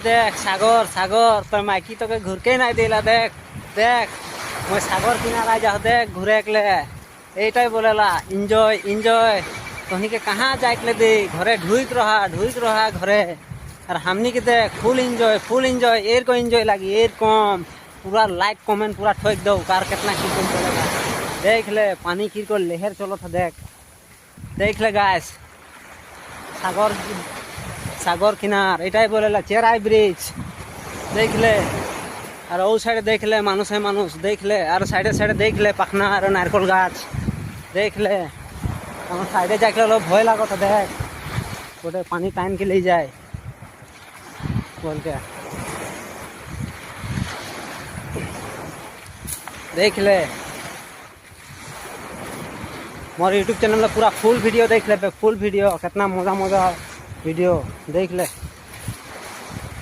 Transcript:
দেখ সাগর সাগর তোর মাইকি তোকে ঘুরকে নাই দিলা দেখ দেখ মই সাগর কিনারায় যাও দেখ ঘুরে একলে এইটাই বলেলা এনজয় এনজয় तोहनी कहाँ जाके दे घरे ढुक रहा घरे और हमनी के देख फुल एंजॉय एर को एंजॉय लगी एर कम पूरा लाइक कमेंट पूरा ठोक दो कार कितना किरकोन चलेगा देख ले पानी किरकोन लहर चलो था देख ले गाइस सागर सागर किनार एटाई बोलेला चेराई ब्रिज देख ले और ओ साइडे देख ले मानुष देख ले और साइडे साइडे देख ले पखना और नारकल गाछ देख ले আমার সাইডে যাইলে হলো ভয় লাগো তো দেখ ওটা পানি টাইম के ले जाए बोल के देख ले मोर यूट्यूब चैनल में पूरा फुल वीडियो देख ले फुल वीडियो कितना मजा वीडियो देख ले।